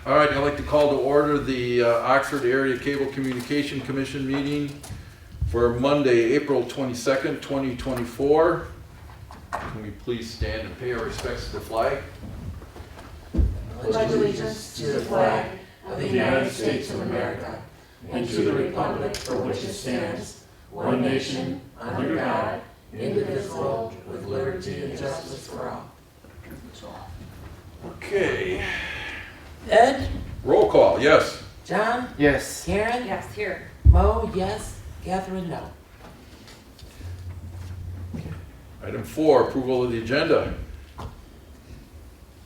All right, I'd like to call to order the Oxford Area Cable Communication Commission meeting for Monday, April 22nd, 2024. Can we please stand and pay our respects to the flag? Pledge allegiance to the flag of the United States of America and to the republic for which it stands, one nation, under God, indivisible, with liberty and justice for all. Okay, Ed? roll call, yes. John? Yes. Karen? Yes, here. Mo, yes. Catherine, no. Item 4, approval of the agenda.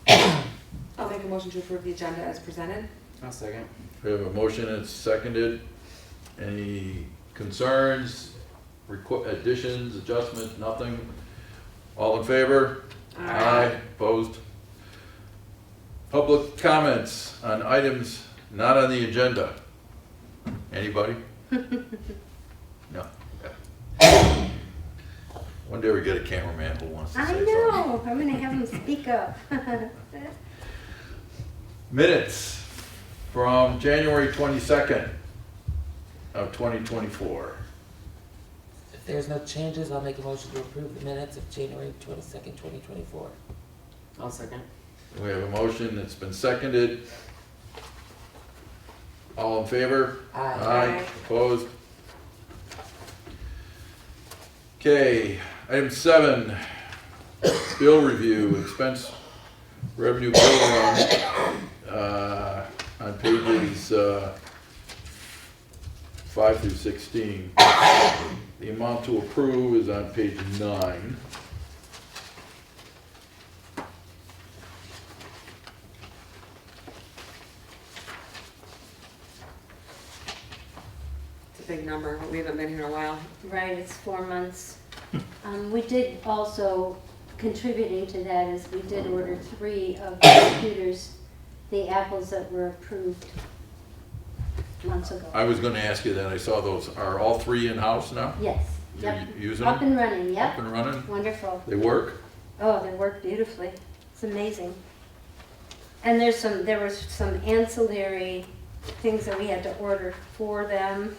I'll make a motion to approve the agenda as presented. I'll second. We have a motion and it's seconded. Any concerns, additions, adjustments, nothing? All in favor? Opposed? Public comments on items not on the agenda. Anybody? No. Okay. One day we get a cameraman who wants to say I something. know, I'm gonna have him speak up. Minutes from January 22nd of 2024. If there's no changes, I'll make a motion to approve the minutes of January 22nd, 2024. I'll second. We have a motion that's been seconded. All in favor? Aye. Opposed? Okay, item 7, bill review, expense revenue bill run, on pages 5 through 16. The amount to approve is on page 9. It's a big number, but we haven't been here in a while. Right, it's 4 months. We did also, contributing to that is we did order 3 of the computers, the Apples that were approved months ago. I was gonna ask you that, I saw those, are all 3 in-house now? Yes, You're yep, using up them? and running, Up yep, and running? wonderful. They work? Oh, they work beautifully. It's amazing. And there was some ancillary things that we had to order for them,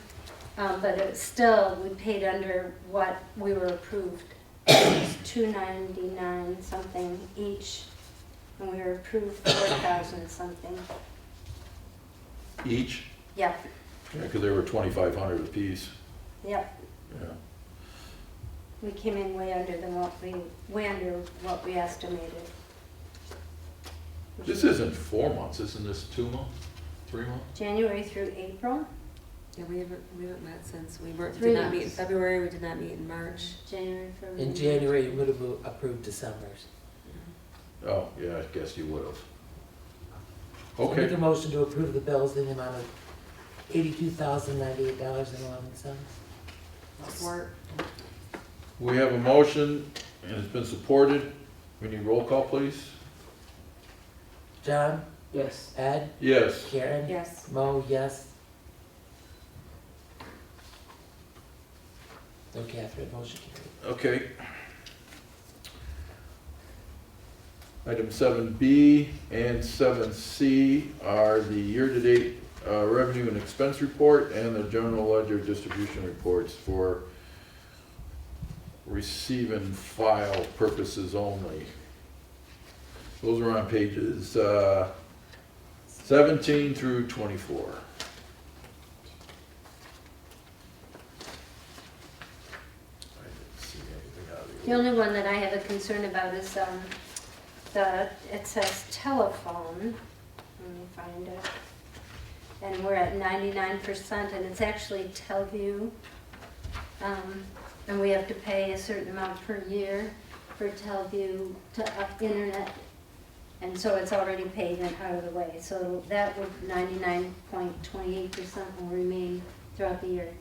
but it was still, we paid under what we were approved. It was $299 something each, and we were approved 4,000 something. Each? Yep, Yeah, because they were 2,500 apiece. yep. Yeah. We came in way under what we estimated. This isn't 4 months, isn't this 2 months? 3 months? January through April, Yeah, we haven't met since, we 3 did not meet in months. February, we did not meet in March. January, February. In January, you would have approved December's. Oh, yeah, I guess you would have. So make Okay, a motion to approve the bills in the amount of $82,098.11. Support. we have a motion and it's been supported. We need roll call, please. John? Yes. Ed? Yes. Karen? Yes. Mo, yes. No, Catherine, motion carried. Okay. Item 7B and 7C are the year-to-date revenue and expense report and the general ledger distribution reports for receive and file purposes only. Those are on pages 17 through 24. I didn't see anything out of The only one that I have a concern about is it says telephone, let me find it. And we're at 99% and it's actually Telview. And we have to pay a certain amount per year for Telview to up internet. And so it's already paid and out of the way. So that would 99.28% will remain throughout the year.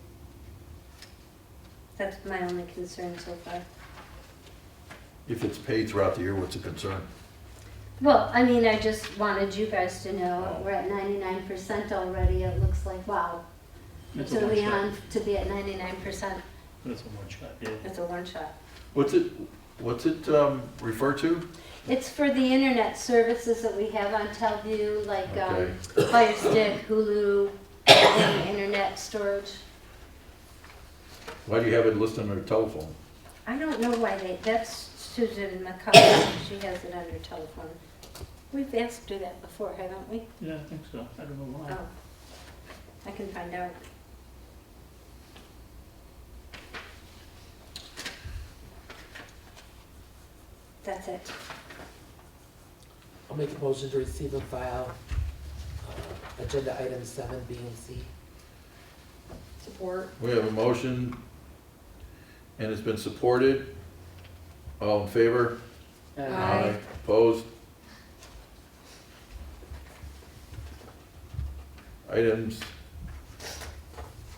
That's my only concern so far. If it's paid throughout the year, what's the concern? Well, I mean, I just wanted you guys to know, we're at 99% already, it looks like, wow. It's To a one be shot. on, to be at 99%, It's a one shot, yeah. it's a one shot. What's it refer to? It's for the internet services that we have on Telview, like Okay. Fire Stick, Hulu, and internet storage. Why do you have it listed on her telephone? I don't know why that's Susan McCullough, she has it on her telephone. We've asked her that before, haven't we? Yeah, I think so. I don't know why. Oh, I can find out. That's it. I'll make a motion to receive and file agenda items 7, B, and C. Support. We have a motion, and it's been supported. All in favor? Aye. Opposed? Items,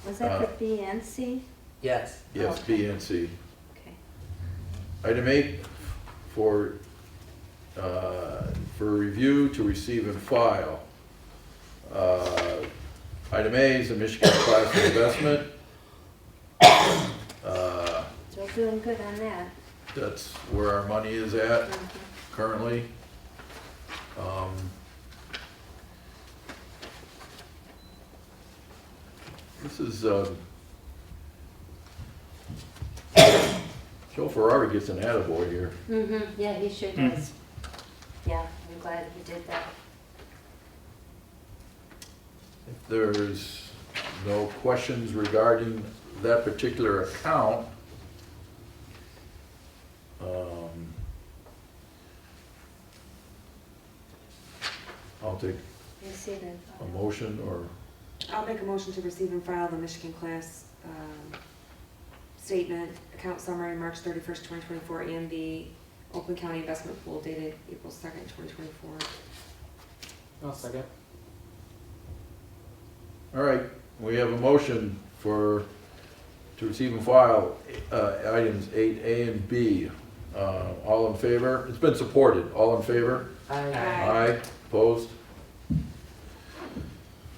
Was that the B and C? Yes. yes, B and C. Okay. Item 8, for review to receive and file. Item A is the Michigan Class of Investment. Still doing good on that. That's where our money is at Mhm. currently. This is, Joe Ferrari gets an attaboy here. Mm-hmm, yeah, he sure does. Yeah, I'm glad he did that. If there's no questions regarding that particular account, I'll take You see that? a motion or, I'll make a motion to receive and file the Michigan class statement, account summary, March 31st, 2024, and the Oakland County Investment Pool dated April 2nd, 2024. I'll second. all right, we have a motion to receive and file items 8A and B. All in favor? It's been supported. All in favor? Aye. Aye. Opposed?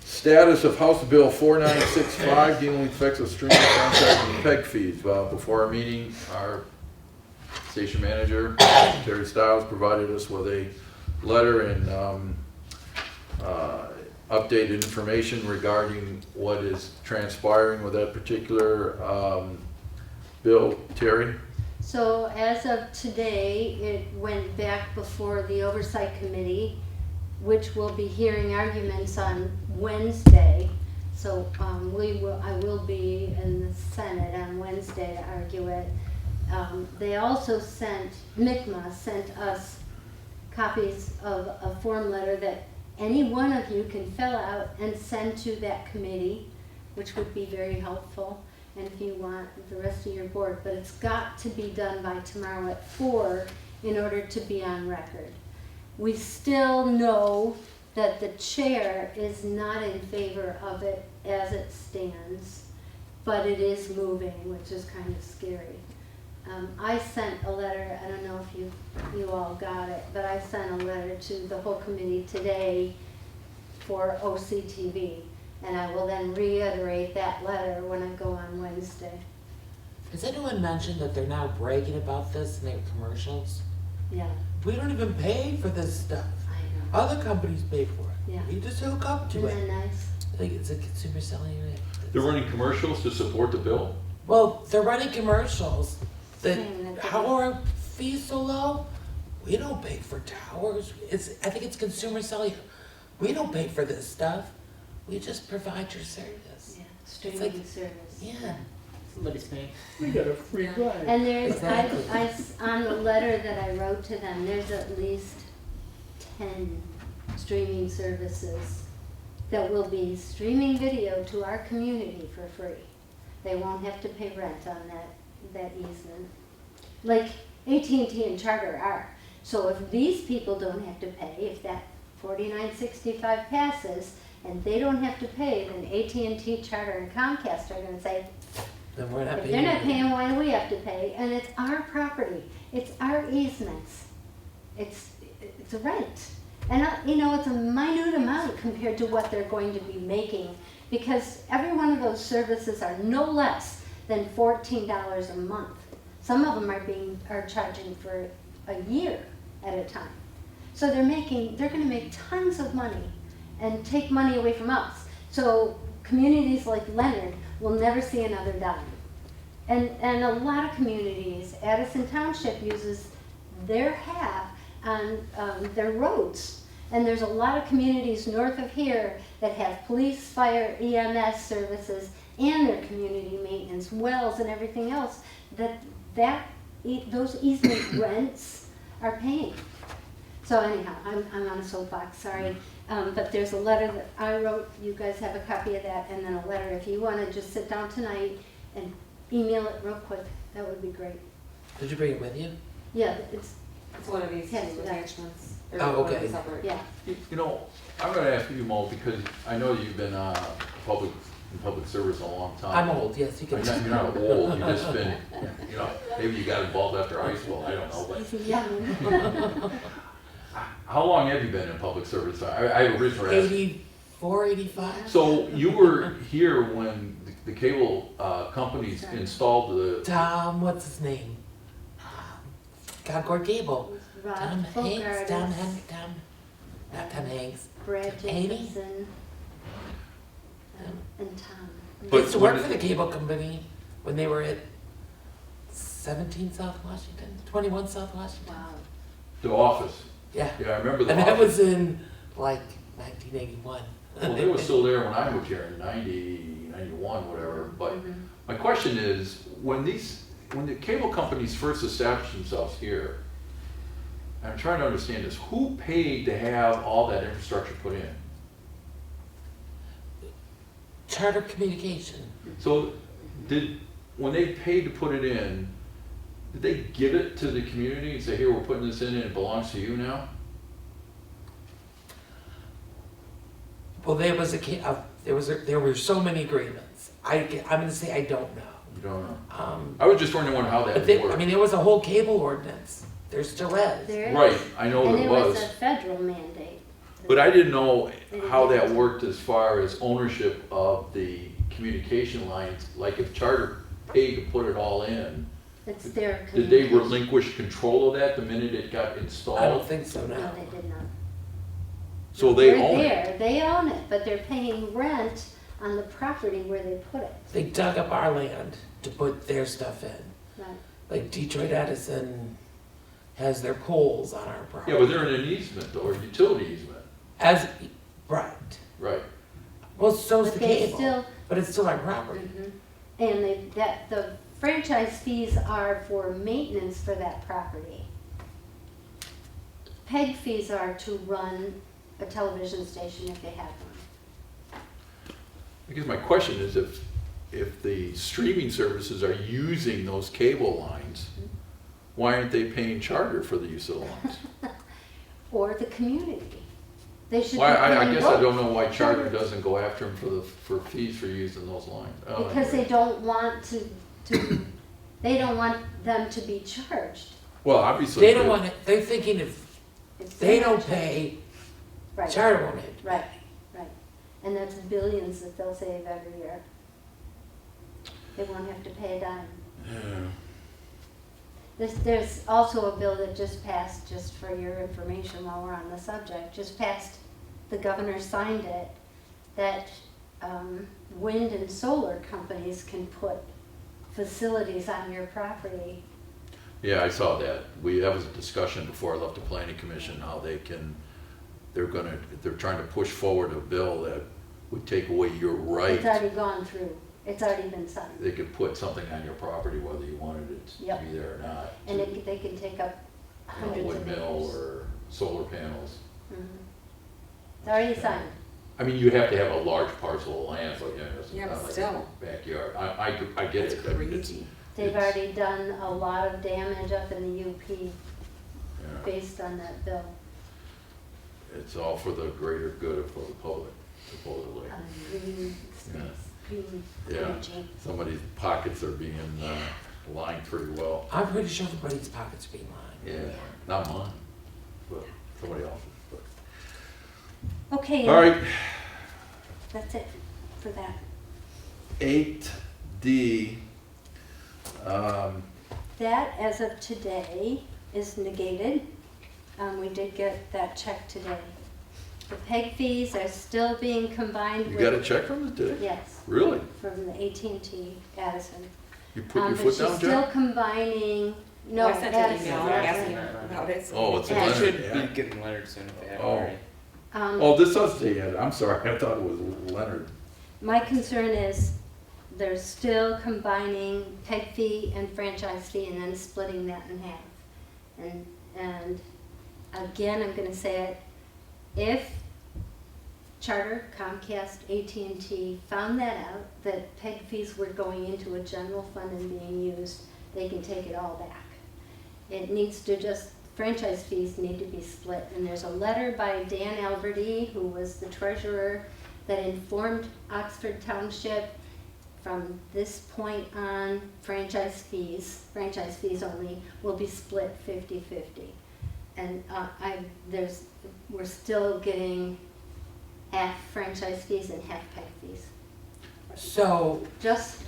Status of House Bill 4965 dealing with effects of streaming contract and PEG fees. Before our meeting, our station manager, Terry Stiles, provided us with a letter and updated information regarding what is transpiring with that particular bill. Terry? So as of today, it went back before the Oversight Committee, which will be hearing arguments on Wednesday. So I will be in the Senate on Wednesday to argue it. They also MICMA sent us copies of a form letter that any one of you can fill out and send to that committee, which would be very helpful. And if you want the rest of your board, but it's got to be done by tomorrow at 4 in order to be on record. We still know that the chair is not in favor of it as it stands, but it is moving, which is kind of scary. I sent a letter, I don't know if you all got it, but I sent a letter to the whole committee today for OCTV. And I will then reiterate that letter when I go on Wednesday. Has anyone mentioned that they're now bragging about this in their commercials? Yeah, We don't even pay for this stuff. I know. Other companies pay for it. Yeah. We just hook up to Isn't it. that nice? I think it's a consumer selling unit. They're running commercials to support the bill? Well, they're running commercials. Saying that How are our fees so low? We don't pay for towers. I think it's consumer cellular. We don't pay for this stuff. We just provide your service. Yeah, streaming like- service. Yeah. Somebody's paying. We got a free Yeah. ride. And there's, Exactly. on the letter that I wrote to them, there's at least 10 streaming services that will be streaming video to our community for free. They won't have to pay rent on that easement. Like AT&T and Charter are. So if these people don't have to pay, if that 4965 passes, and they don't have to pay, then AT&T, Charter, and Comcast are gonna say, Then we're not if paying. they're not you. paying, why do we have to pay? And it's our property, it's our easements, it's a rent. And, it's a minute amount compared to what they're going to be making, because every one of those services are no less than $14 a month. Some of them are charging for a year at a time. So they're gonna make tons of money and take money away from us. So communities like Leonard will never see another dime. And a lot of communities, Addison Township uses their half on their roads. And there's a lot of communities north of here that have police, fire, EMS services, and their community maintenance, wells and everything else, those easement rents are paying. So anyhow, I'm on a soapbox, sorry. But there's a letter that I wrote, you guys have a copy of that, and then a letter, if you wanna just sit down tonight and email it real quick, that would be great. Did you bring it with you? Yeah, it's, It's one of these Yes, two yeah. attachments. or Oh, one of okay. the separate. yeah, You know, I'm gonna ask you, Mo, because I know you've been in public service a long time. I'm old, yes, you can. You're not old, you've just been, you know, maybe you got involved after high school, I don't know, but yeah. how long have you been in public service? I originally asked. 84, 85? So you were here when the cable companies installed the, Tom, what's his name? Concord Cable. Rod Tom Hanks, Fogarty, not Tom Hanks. Brad Amy? Jacobson, and Tom. But I used to work when for the cable company when they were at 17 South Washington, 21 South Washington. Wow. the office. Yeah, Yeah, I remember the and that office. was in like 1981. Well, they were still there when I moved here in 90, 91, whatever. But my question is, when the cable companies first established themselves here, I'm trying to understand this, who paid to have all that infrastructure put in? Charter Communication. So when they paid to put it in, did they give it to the community and say, here, we're putting this in and it belongs to you now? Well, there were so many agreements. I'm going to say I don't know. You don't know. I was just wondering how that But there, worked. I mean, there was a whole cable ordinance. There still is. There is. Right, I know And it it was. was a federal mandate. But I didn't know how that worked as far as ownership of the communication lines, like if Charter paid to put it all in, It's their did they communication. relinquish control of that the minute it got installed? I don't think so No, now. they did not. So they They're own it? there, they own it, but they're paying rent on the property where they put it. They dug up our land to put their stuff in. Right. Like Detroit Edison has their poles on our property. Yeah, but they're in an easement though, or utility easement, Right. right? Well, so's But the they cable, still, but it's still our property. and the franchise fees are for maintenance for that property. PEG fees are to run a television station if they have one. I guess my question is if the streaming services are using those cable lines, why aren't they paying Charter for the use of the lines? Or the community. They should be Why, I paying guess I both. don't know why Charter doesn't go after them for fees for using those lines. I don't know. Because they don't want they don't want them to be charged. Well, obviously. They don't want it, they're thinking if It's they their don't charge. pay, Right. Charter won't pay. Right, right. And that's billions that they'll save every year. They won't have to pay a dime. Yeah. There's also a bill that just passed, just for your information while we're on the subject, just passed, the governor signed it, that wind and solar companies can put facilities on your property. Yeah, I saw that. That was a discussion before I left the planning commission, how they're trying to push forward a bill that would take away your right. It's already gone through, it's already been signed. They could put something on your property whether you wanted it to Yep. be there or not. And they can take up You know, hundreds of windmill acres. or solar panels. Mhm. It's already signed. I mean, you have to have a large parcel of land, so you know, it's Yeah, not but like still. a backyard. I get it. That's I mean, it's- crazy. They've it's- already done a lot of damage up in the UP yeah. based on that bill. It's all for the greater good of the public, supposedly. Green space, green Yeah. energy. Somebody's pockets are being lined pretty well. I'm pretty sure everybody's pockets are being lined. Yeah, not mine, but somebody else's. Okay, All right, that's it for that. 8D. That, as of today, is negated. We did get that check today. The PEG fees are still being combined You with. got a check from us today? Yes, Really? from the AT&T Addison. You put your But foot she's down, still Jack? combining, no, I sent an Addison. email asking about it. Oh, it's a Yeah. They Leonard, should yeah. be getting Leonard soon if they haven't Oh. already. Oh, this does say Ed. I'm sorry, I thought it was Leonard. My concern is they're still combining PEG fee and franchise fee and then splitting that in half. And again, I'm gonna say it, if Charter, Comcast, AT&T found that out, that PEG fees were going into a general fund and being used, they can take it all back. It needs to just, franchise fees need to be split, and there's a letter by Dan Alberti, who was the treasurer, that informed Oxford Township from this point on, franchise fees only, will be split 50-50. And we're still getting half franchise fees and half PEG fees. So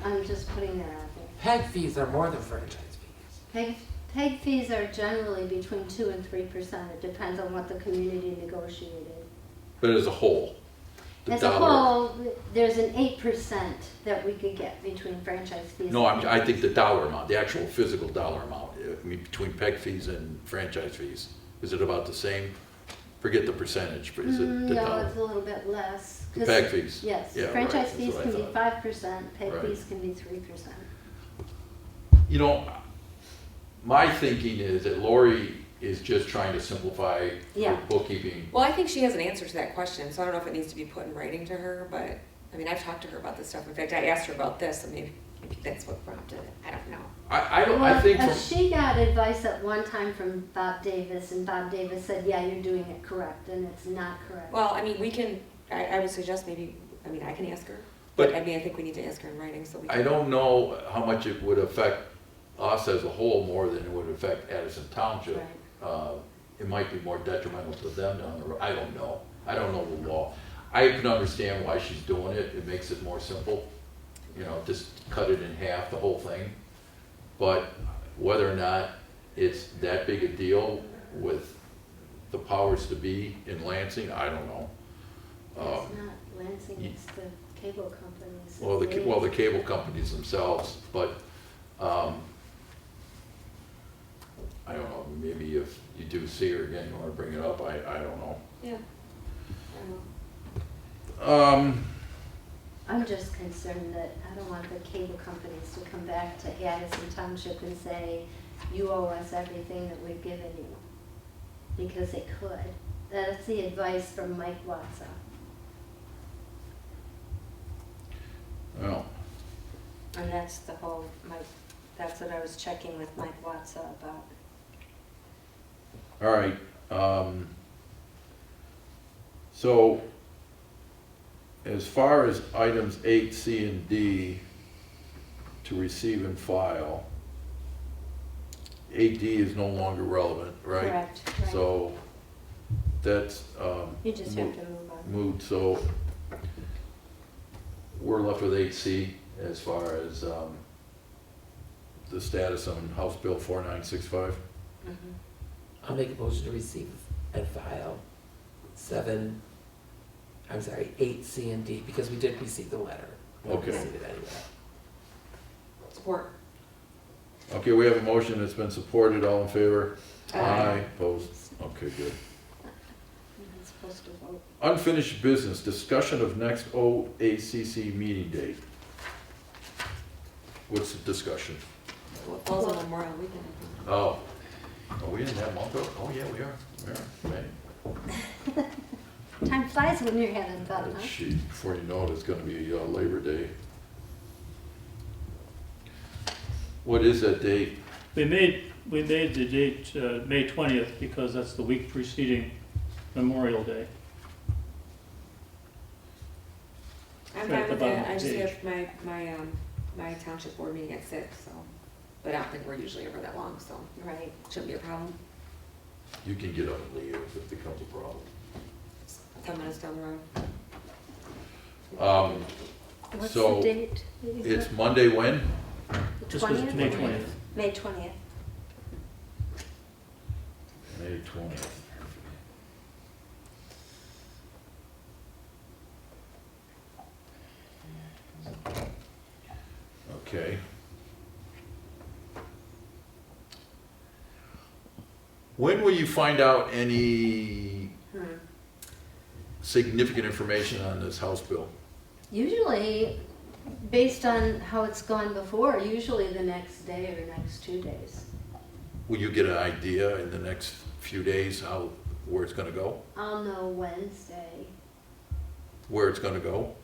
I'm just putting that out there. PEG fees are more than franchise fees. PEG fees are generally between 2% and 3%. It depends on what the community negotiated. But as a whole, the As a dollar. whole, there's an 8% that we could get between franchise fees. No, and I think the dollar amount, the actual physical dollar amount, I mean, between PEG fees and franchise fees, is it about the same? Forget the percentage, but is it the No, dollar? it's a little bit less. The 'cause- PEG fees? Yes, Yeah, right, franchise that's fees what I can be thought. 5%, PEG Right. fees can be 3%. You know, my thinking is that Lori is just trying to simplify Yeah. her bookkeeping. Well, I think she has an answer to that question, so I don't know if it needs to be put in writing to her, but, I mean, I've talked to her about this stuff. In fact, I asked her about this, and maybe that's what prompted it. I don't know. I Well, think from, she got advice at one time from Bob Davis, and Bob Davis said, yeah, you're doing it correct, and it's not correct. Well, I mean, we can, I would suggest maybe, I mean, I can ask her, but I mean, I think we need to ask her in writing, so we can. I don't know how much it would affect us as a whole more than it would affect Addison Township. Right. It might be more detrimental to them down the road. I don't know. I don't know the law. I can understand why she's doing it. It makes it more simple. You know, just cut it in half, the whole thing. But whether or not it's that big a deal with the powers to be in Lansing, I don't know. It's not Lansing, it's the cable companies. Well, the cable companies themselves, but, I don't know, maybe if you do see her again, you wanna bring it up, I don't know. Yeah. I don't know. I'm just concerned that I don't want the cable companies to come back to Addison Township and say, you owe us everything that we've given you. Because they could. That's the advice from Mike Watsa. Well, And that's the whole, that's what I was checking with Mike Watsa about. all right, so as far as items 8, C, and D to receive and file, 8D is no longer relevant, right? Correct, right. So that's You just have to move on. moved, so we're left with 8C as far as the status on House Bill 4965. Mhm. I'll make a motion to receive and file 8, C, and D, because we did receive the letter. We'll Okay. receive it anyway. Support. Okay, we have a motion that's been supported, all in favor? Aye. Opposed? Okay, good. You're not supposed to vote. Unfinished business, discussion of next OACC meeting date. What's the discussion? Well, it falls on Memorial Weekend, I think. Oh, are we in that month? Oh, yeah, we are. We are, May. Time flies when you're having fun, huh? Gee, before you know it, it's gonna be Labor Day. What is that date? We made the date May 20th because that's the week preceding Memorial Day. I'm Right, fine with the bottom that, I of just the have my township board meeting at 6, so, but I don't think we're usually ever that long, so Right. shouldn't be a problem. You can get up and leave if it becomes a problem. 10 minutes down the road. What's So, the date? It's Monday when? This was May 20th. May 20th. May 20th. Okay. When will you find out any significant information on this House bill? Usually, based on how it's gone before, usually the next day or next 2 days. Will you get an idea in the next few days where it's gonna go? I'll know Wednesday. Where it's gonna go?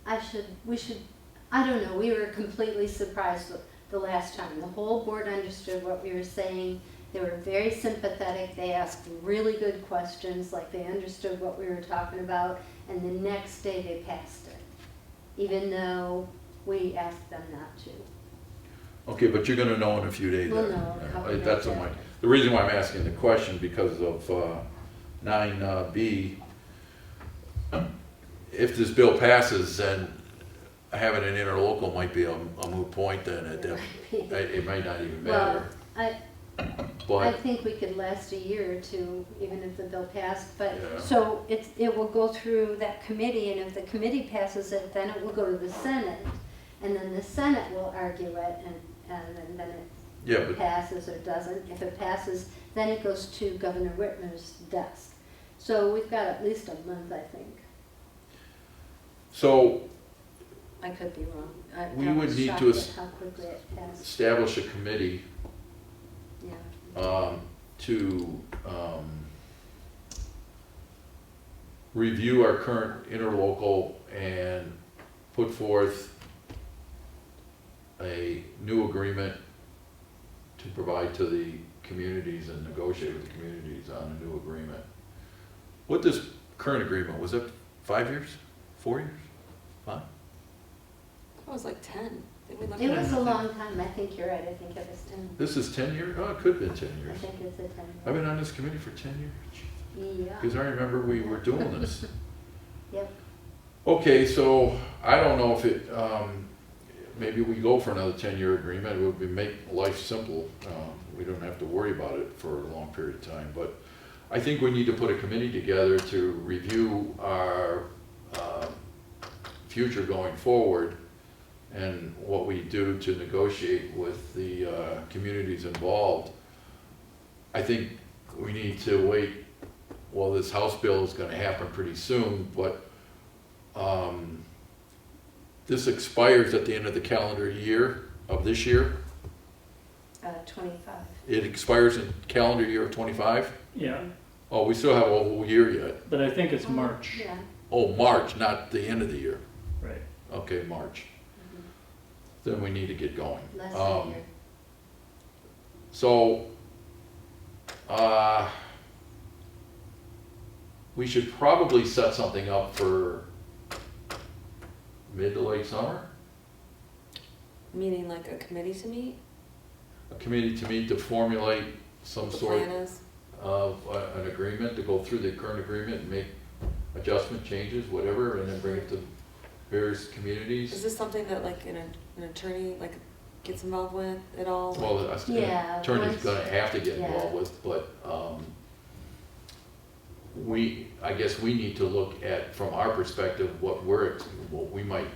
I don't know, we were completely surprised the last time. The whole board understood what we were saying. They were very sympathetic. They asked really good questions, like they understood what we were talking about. And the next day they passed it, even though we asked them not to. Okay, but you're gonna know in a few days. We'll then. know a Yeah, couple That's days what after. the reason why I'm asking the question, because of 9B. If this bill passes, then having an interlocal might be a moot point then. It might not even Well, matter. I But, think we could last a year or two, even if the bill passed, but, Yeah. so it will go through that committee, and if the committee passes it, then it will go to the Senate, and then the Senate will argue it, and then yeah, it but, passes or doesn't. If it passes, then it goes to Governor Whitmer's desk. So we've got at least a month, I think. so I could be wrong. We I would was need shocked to at how quickly it passed, establish a committee yeah. to review our current interlocal and put forth a new agreement to provide to the communities and negotiate with the communities on a new agreement. What this current agreement, was it 5 years, 4 years, 5? It was like 10. Did we look It at was a long time, I think you're right, I think it was 10. This is 10 years? Oh, it could have been 10 I years. think it's a 10. I've been on this committee for 10 years. Yeah. Because I remember we were doing this. Yep. Okay, so I don't know if it, maybe we go for another 10-year agreement. It would make life simple. We don't have to worry about it for a long period of time. But I think we need to put a committee together to review our future going forward and what we do to negotiate with the communities involved. I think we need to wait. Well, this House bill is gonna happen pretty soon, but this expires at the end of the calendar year of this year. 25. It expires in calendar year of 25? Yeah, Oh, we still have a whole year yet. but I think it's March, Yeah. Oh, March, not the end of the year. right? Okay, March. Then we need to get going. Less than a year. So, we should probably set something up for mid to late summer. Meaning like a committee to meet? A committee to meet to formulate some The sort plan is? of an agreement, to go through the current agreement and make adjustment changes, whatever, and then bring it to various Is communities. this something that like an attorney like gets involved with at all? Well, the Yeah, attorney's once- gonna have to get yeah. involved with, but, I guess we need to look at, from our perspective, what we might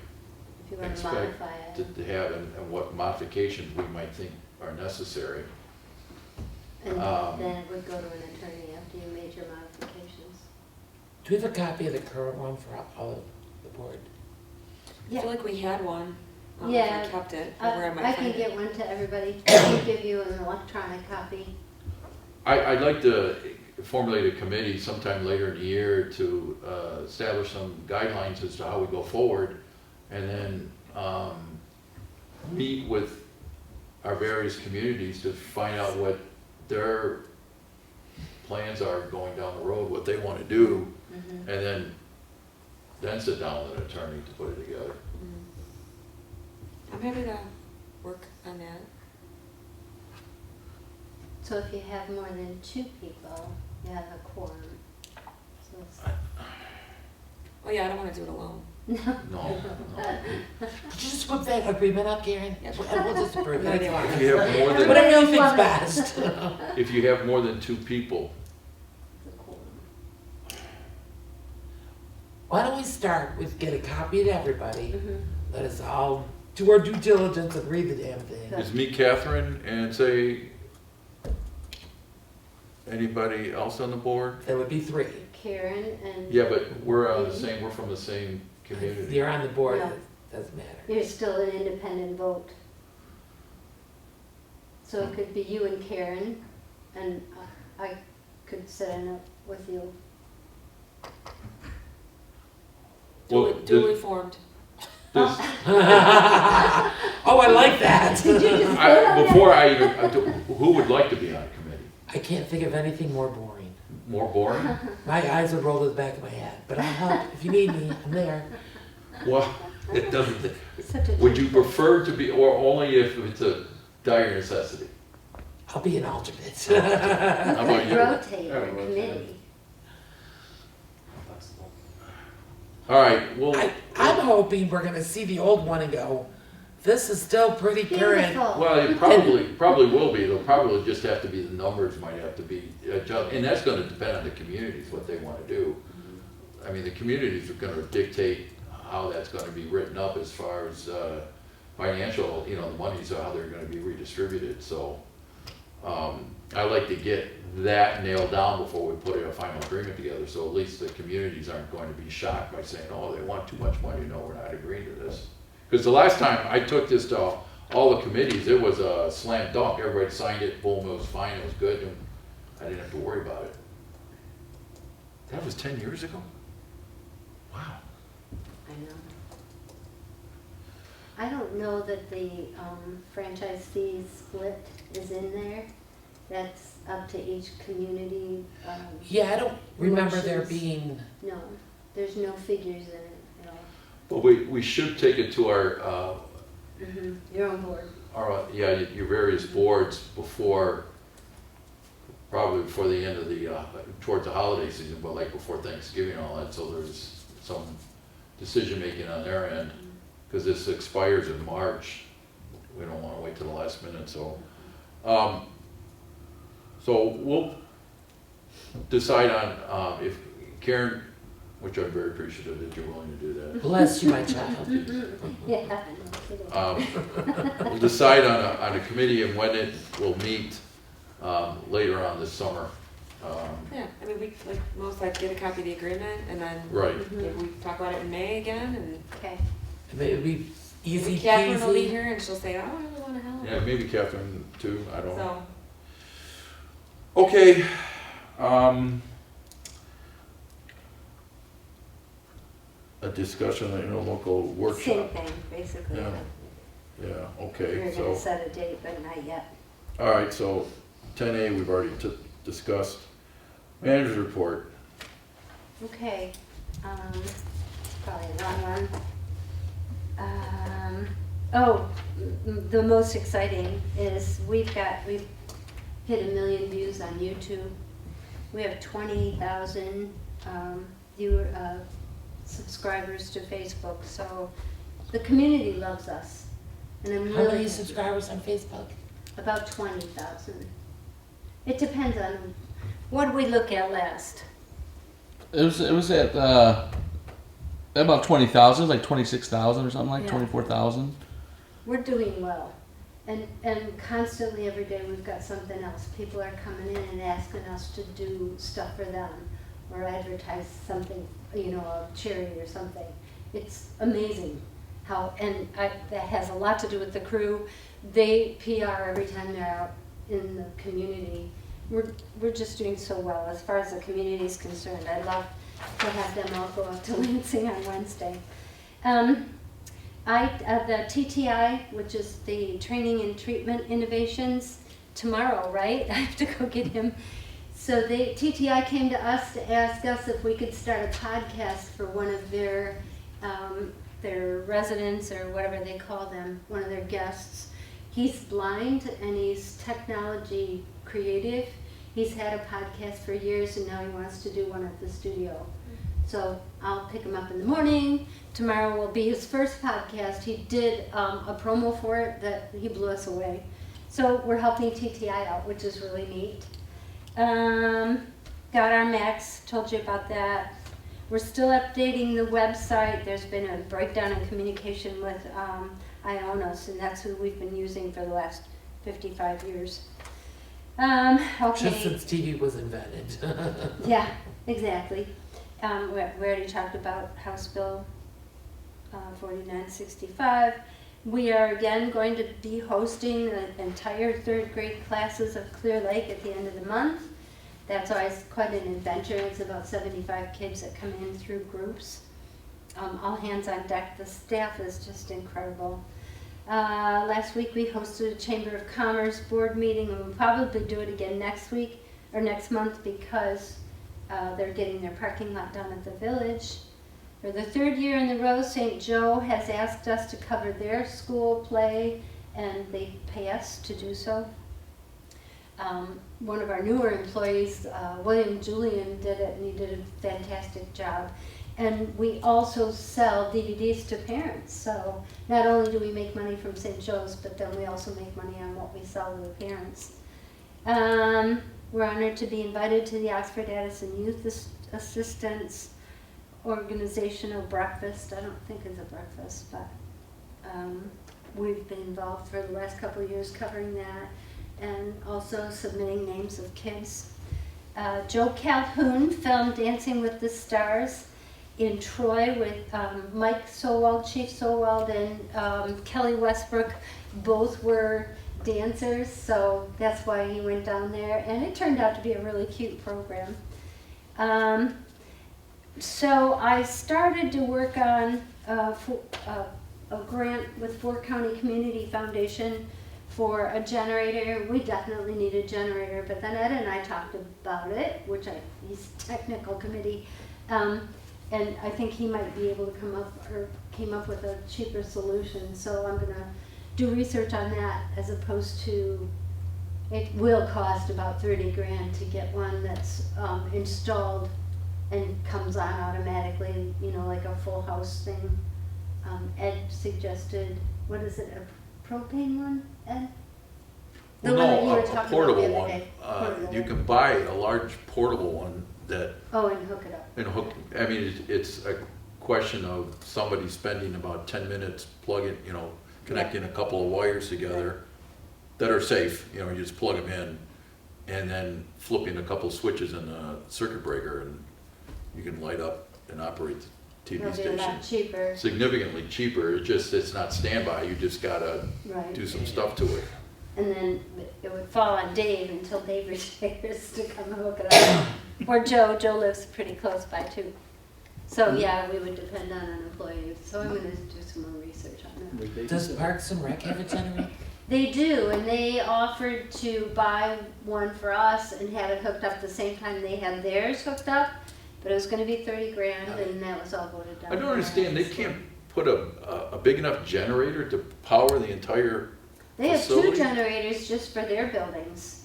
If you want to expect modify it. to have and what modifications we might think are necessary. And um, then it would go to an attorney after you made your modifications. Do we have a copy of the current one for all of the board? I feel like we had one. I don't know Yeah. if I kept it, or where I I might can find get it. one to everybody. I'll give you an electronic copy. I'd like to formulate a committee sometime later in the year to establish some guidelines as to how we go forward, and then meet with our various communities to find out what their plans are going down the road, what they want to do, Mhm. and then sit down with an attorney to put it together. I'm happy to work on that. So if you have more than 2 people, you have a quorum. So it's, Oh yeah, I don't wanna do it alone. No, Could you just whip that agreement up, Karen? Yeah. And we'll just approve Whatever they it. want. if you have more than, Whatever you think's Love it. best. if you have more than 2 people, Why don't we start with get a copy to everybody? Mhm. Let us all do our due diligence and read the damn thing. is me, Catherine, and say, anybody else on the board? There would be 3. Karen and. Yeah, but we're from the same community. You're on the board, No. it doesn't matter. You're still an independent vote. So it could be you and Karen, and I could set it up with you. Well, Duly formed. does- Oh, I like that. Did you just vote on that? Before I even, who would like to be on a committee? I can't think of anything more boring. More boring? My eyes would roll to the back of my head, but I'll help. If you need me, I'm there. Well, it doesn't, Such a would you prefer to be, or only if it's a dire necessity? I'll be an alternate. How about you? rotate Yeah, the rotate. committee? All right, well, I'm hoping we're gonna see the old one and go, this is still pretty current. Beautiful. well, it probably will be. It'll probably just have to be, the numbers might have to be adjusted. And that's gonna depend on the communities, what they wanna do. I mean, the communities are gonna dictate how that's gonna be written up as far as, financial, the monies, how they're gonna be redistributed, so. I like to get that nailed down before we put a final agreement together, so at least the communities aren't going to be shocked by saying, oh, they want too much money, no, we're not agreeing to this. Because the last time I took this to all the committees, it was a slam dunk, everybody signed it, boom, it was fine, it was good, and I didn't have to worry about it. That was 10 years ago? Wow. I know. I don't know that the franchise fee split is in there. That's up to each community. Yeah, I don't remember there Motions. being, No, there's no figures in it at all. But we should take it to our, Your own board. your various boards probably before the end of the, towards the holiday season, but like before Thanksgiving and all that, so there's some decision-making on their end, because this expires in March. We don't want to wait till the last minute, so. So we'll decide on, if Karen, which I'm very appreciative that you're willing to do that. bless you, my child. Yeah. We'll decide on a committee and when it will meet later on this summer. Yeah, I mean, we, like, most like get a copy of the agreement and then Right. maybe we talk about it in May again and Okay. It would be easy Catherine will be peasy. here and she'll say, oh, I really want to help. Yeah, maybe Catherine too, I don't know. So, Okay. A discussion, local Same workshop. thing, basically. Yeah. Yeah, We okay, were so, gonna set a date, but not yet. all right, so 10A we've already discussed. Manager's report. Okay, it's probably a long one. The most exciting is we've hit 1 million views on YouTube. We have 20,000 subscribers to Facebook, so the community loves us. And I'm How many really, subscribers on Facebook? about 20,000. It depends on, what did we look at last? It was at about 20,000, like 26,000 or something, like Yeah. 24,000. We're doing well. And constantly every day we've got something else. People are coming in and asking us to do stuff for them or advertise something, a charity or something. It's amazing how, that has a lot to do with the crew. They PR every time they're out in the community. We're just doing so well as far as the community is concerned. I'd love to have them all go up to Lansing on Wednesday. The TTI, which is the Training and Treatment Innovations, tomorrow, right? I have to go get him. So TTI came to us to ask us if we could start a podcast for one of their residents or whatever they call them, one of their guests. He's blind and he's technology creative. He's had a podcast for years and now he wants to do one at the studio. So I'll pick him up in the morning. Tomorrow will be his first podcast. He did a promo for it that he blew us away. So we're helping TTI out, which is really neat. Got our Max, told you about that. We're still updating the website. There's been a breakdown in communication with Ionos, and that's who we've been using for the last 55 years. Okay. Just since TV was invented. Yeah, exactly. We already talked about House Bill 4965. We are again going to be hosting the entire third grade classes of Clear Lake at the end of the month. That's always quite an adventure. It's about 75 kids that come in through groups. All hands on deck. The staff is just incredible. Last week we hosted a Chamber of Commerce board meeting, and we'll probably do it again next week or next month because they're getting their parking lot done at the village. For the third year in a row, St. Joe has asked us to cover their school play, and they pay us to do so. One of our newer employees, William Julian, did it, and he did a fantastic job. And we also sell DVDs to parents. So not only do we make money from St. Joe's, but then we also make money on what we sell to the parents. We're honored to be invited to the Oxford Addison Youth Assistance Organizational Breakfast. I don't think it's a breakfast, but we've been involved for the last couple of years covering that and also submitting names of kids. Joe Calhoun filmed Dancing with the Stars in Troy with Mike Sowald, Chief Sowald, and Kelly Westbrook. Both were dancers, so that's why he went down there, and it turned out to be a really cute program. So I started to work on a grant with Fort County Community Foundation for a generator. We definitely need a generator, but then Ed and I talked about it, he's technical committee, and I think he might be able to came up with a cheaper solution. So I'm gonna do research on that, as opposed to, it will cost about 30 grand to get one that's installed and comes on automatically, like a full house thing. Ed suggested, what is it, a propane one, Ed? The one that you were a talking about portable the other one. day. Portable You one. can buy a large portable one that, Oh, and hook it up. and hook, I mean, it's a question of somebody spending about 10 minutes plugging, connecting a couple of wires together that are safe, you just plug them in, and then flipping a couple switches in the circuit breaker, and you can light up and operate the TV It'll be a lot station. cheaper, Significantly cheaper, it's not standby, you just gotta right. do some stuff to it. And then it would fall on Dave until Dave retires to come hook it up. Or Joe. Joe lives pretty close by too. So yeah, we would depend on an employee. So I'm gonna do some more research on that. Does Parks and Rec have a generator? They do, and they offered to buy one for us and have it hooked up the same time they had theirs hooked up. But it was gonna be 30 grand, and that was all voted down. I don't understand, they can't put a big enough generator to power the entire They have two facility? generators just for their buildings.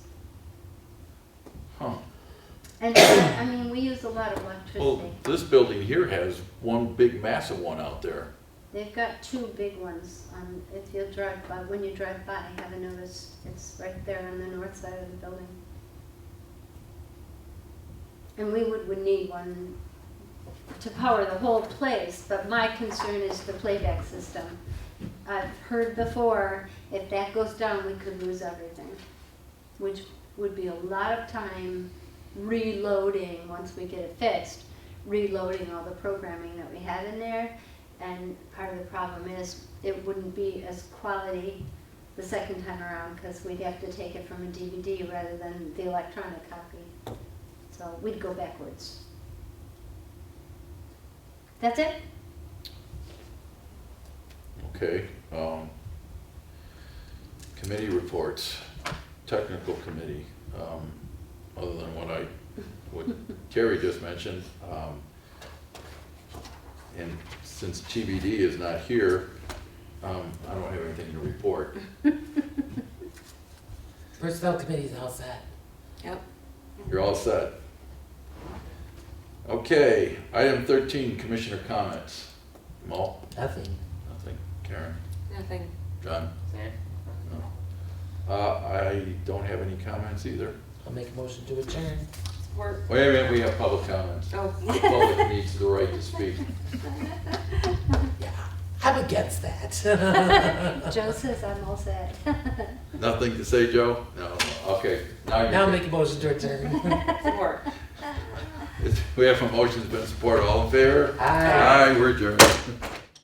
Huh. And I mean, we use a lot of electricity. Well, this building here has one big massive one out there. They've got two big ones on, if you drive by, when you drive by, have a notice, it's right there on the north side of the building. And we would need one to power the whole place, but my concern is the playback system. I've heard before, if that goes down, we could lose everything, which would be a lot of time reloading, once we get it fixed, reloading all the programming that we have in there. And part of the problem is it wouldn't be as quality the second time around, because we'd have to take it from a DVD rather than the electronic copy. So we'd go backwards. That's it? Okay, committee reports, technical committee, other than what Terry just mentioned. And since TBD is not here, I don't have anything to report. Personnel committee's all set. Yep. You're all set. Okay, item 13, commissioner comments. Mo? Nothing. Nothing. Karen? Nothing. John? Same. I don't have any comments either. I'll make a motion to adjourn. Work. Wait a minute, we have public comments. Oh. The public needs the right to speak. Yeah, I'm against that. Joe says I'm all set. Nothing to say, Joe? No. Okay. Now Now you're make a motion to adjourn. Support. We have a motion that's been supported. All in favor? Aye. Aye, we're adjourned.